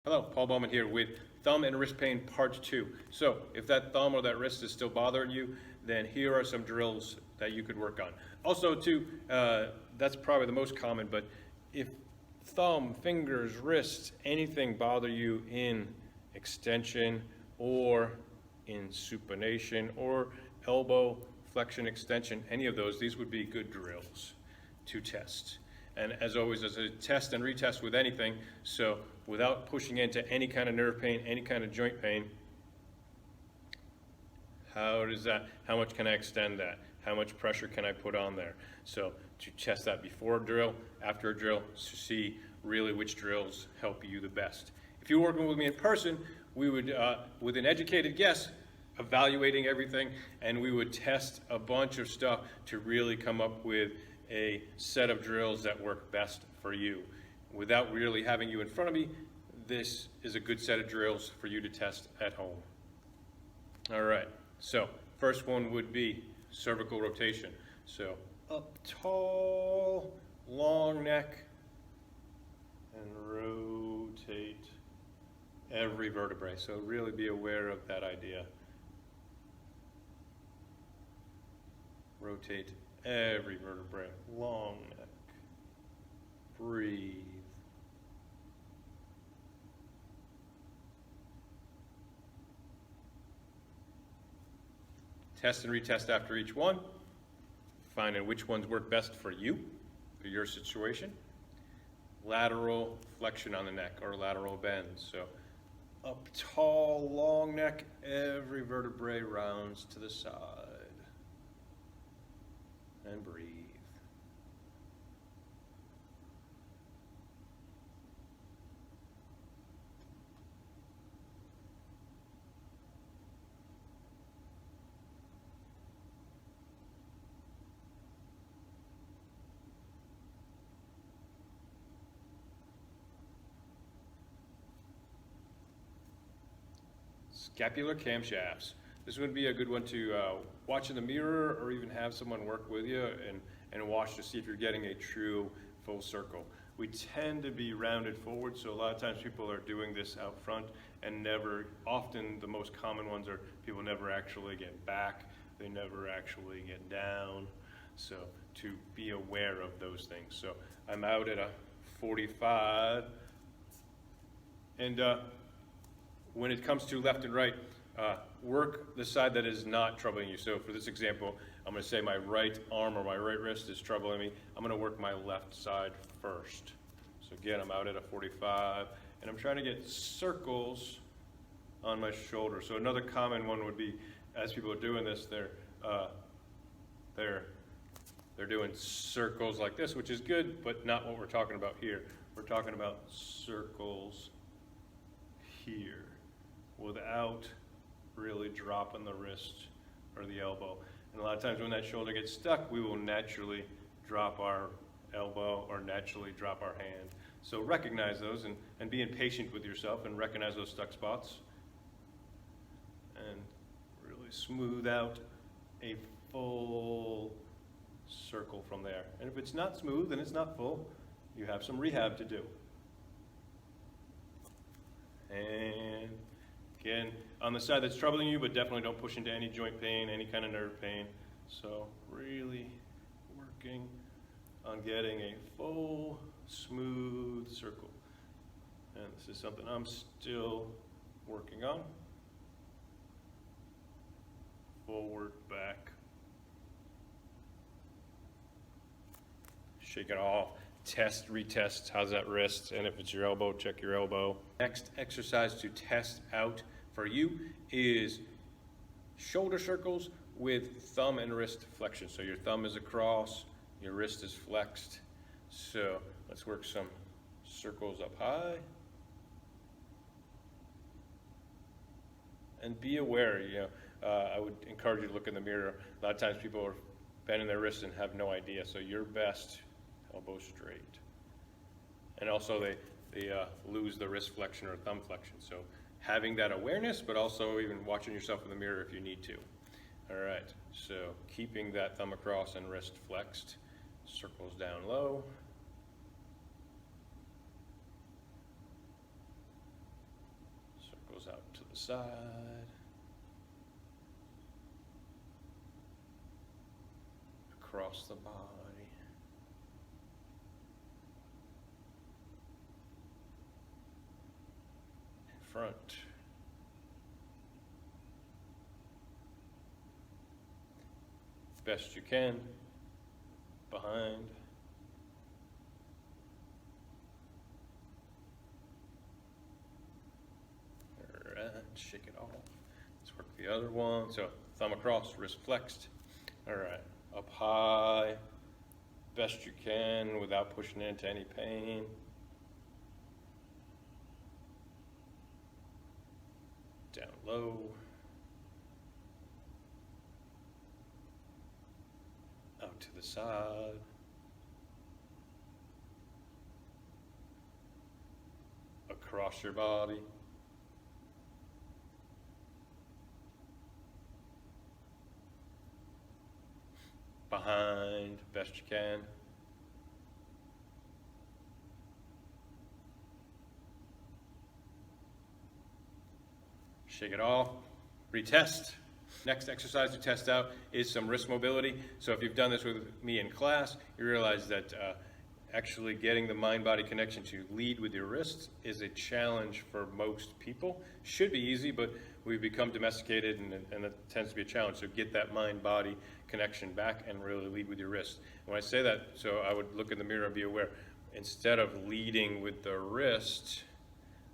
Hello, Paul Bowman here with thumb and wrist pain part 2. So if that thumb or that wrist is still bothering you, then here are some drills that you could work on. Also too, that's probably the most common, but if thumb, fingers, wrists, anything bother you in extension or in supination or elbow flexion extension, any of those, these would be good drills to test. And as always, there's a test and retest with anything, so without pushing into any kind of nerve pain, any kind of joint pain, how much can I extend that? How much pressure can I put on there? So to test that before a drill, after a drill, to see really which drills help you the best. If you're working with me in person, we would, with an educated guess, evaluating everything, and we would test a bunch of stuff to really come up with a set of drills that work best for you. Without really having you in front of me, this is a good set of drills for you to test at home. All right, so first one would be cervical rotation. So up tall, long neck, and rotate every vertebrae. So really be aware of that idea. Rotate every vertebrae, long neck, breathe. Test and retest after each one, finding which ones work best for you, for your situation. Lateral flexion on the neck or lateral bend. So up tall, long neck, every vertebrae rounds to the side. And breathe. Scapular camshafts. This would be a good one to watch in the mirror or even have someone work with you and watch to see if you're getting a true full circle. We tend to be rounded forward, so a lot of times people are doing this out front and often the most common ones are people never actually get back, they never actually get down. So to be aware of those things. So I'm out at a 45, and when it comes to left and right, work the side that is not troubling you. So for this example, I'm going to say my right arm or my right wrist is troubling me. I'm going to work my left side first. So again, I'm out at a 45, and I'm trying to get circles on my shoulder. So another common one would be, as people are doing this, they're doing circles like this, which is good, but not what we're talking about here. We're talking about circles here, without really dropping the wrist or the elbow. And a lot of times when that shoulder gets stuck, we will naturally drop our elbow or naturally drop our hand. So recognize those and be impatient with yourself and recognize those stuck spots. And really smooth out a full circle from there. And if it's not smooth and it's not full, you have some rehab to do. And again, on the side that's troubling you, but definitely don't push into any joint pain, any kind of nerve pain. So really working on getting a full, smooth circle. And this is something I'm still working on. Forward, back. Shake it off. Test, retest, how's that wrist? And if it's your elbow, check your elbow. Next exercise to test out for you is shoulder circles with thumb and wrist flexion. So your thumb is across, your wrist is flexed. So let's work some circles up high. And be aware, I would encourage you to look in the mirror. A lot of times people are bending their wrists and have no idea. So your best, elbow straight. And also they lose the wrist flexion or thumb flexion. So having that awareness, but also even watching yourself in the mirror if you need to. All right, so keeping that thumb across and wrist flexed, circles down low. out to the side, across the body, in front, best you can, behind, shake it off. Let's work the other one. So thumb across, wrist flexed. All right, up high, best you can without pushing into any pain. Down low. Out to the side. Across your body. Behind, best you can. Shake it off, retest. Next exercise to test out is some wrist mobility. So if you've done this with me in class, you realize that actually getting the mind-body connection to lead with your wrists is a challenge for most people. Should be easy, but we've become domesticated and it tends to be a challenge. So get that mind-body connection back and really lead with your wrist. When I say that, so I would look in the mirror and be aware, instead of leading with the wrist,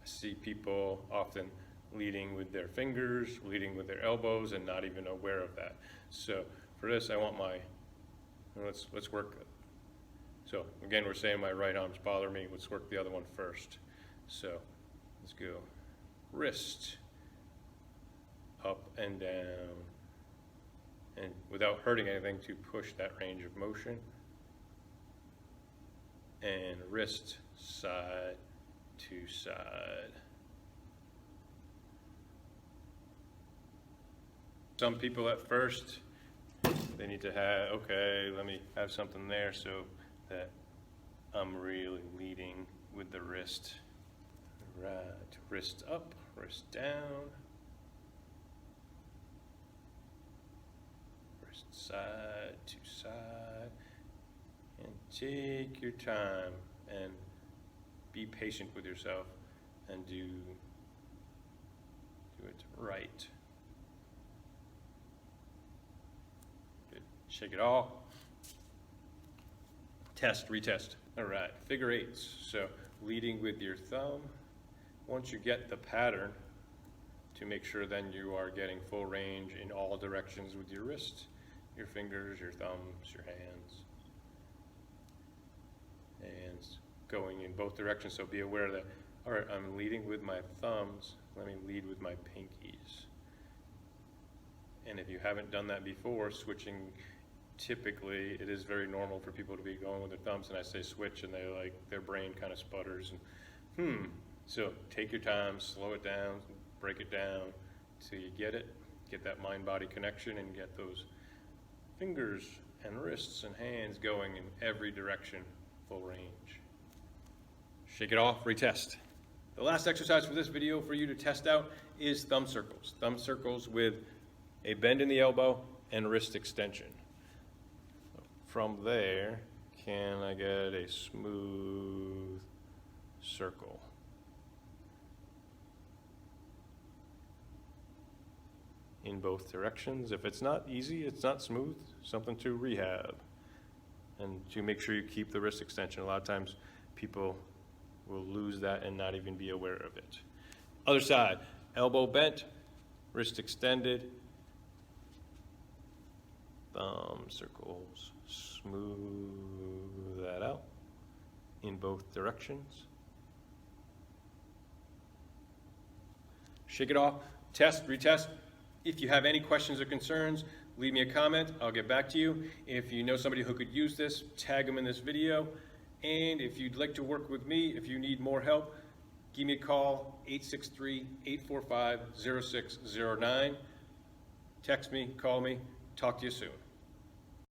I see people often leading with their fingers, leading with their elbows, and not even aware of that. So for this, I want my, let's work. So again, we're saying my right arms bother me. Let's work the other one first. So let's go wrist, up and down, and without hurting anything to push that range of motion. And wrist side to side. Some people at first, they need to have, okay, let me have something there so that I'm really leading with the wrist. Right, wrist up, wrist down. Wrist side to side. And take your time and be patient with yourself and do it right. Good. Shake it off. Test, retest. All right, figure eights. So leading with your thumb. Once you get the pattern, to make sure then you are getting full range in all directions with your wrist, your fingers, your thumbs, your hands. And going in both directions, so be aware that, all right, I'm leading with my thumbs, let me lead with my pinkies. And if you haven't done that before, switching, typically it is very normal for people to be going with their thumbs, and I say switch and they like, their brain kind of sputters and so take your time, slow it down, break it down till you get it, get that mind-body connection and get those fingers and wrists and hands going in every direction, full range. Shake it off, retest. The last exercise for this video for you to test out is thumb circles. Thumb circles with a bend in the elbow and wrist extension. From there, can I get a smooth circle? In both directions. If it's not easy, it's not smooth, something to rehab. And to make sure you keep the wrist extension. A lot of times people will lose that and not even be aware of it. Other side, elbow bent, wrist extended, thumb circles, smooth that out in both directions. Shake it off, test, retest. If you have any questions or concerns, leave me a comment. I'll get back to you. If you know somebody who could use this, tag them in this video. And if you'd like to work with me, if you need more help, give me a call, 863-845-0609. Text me, call me, talk to you soon.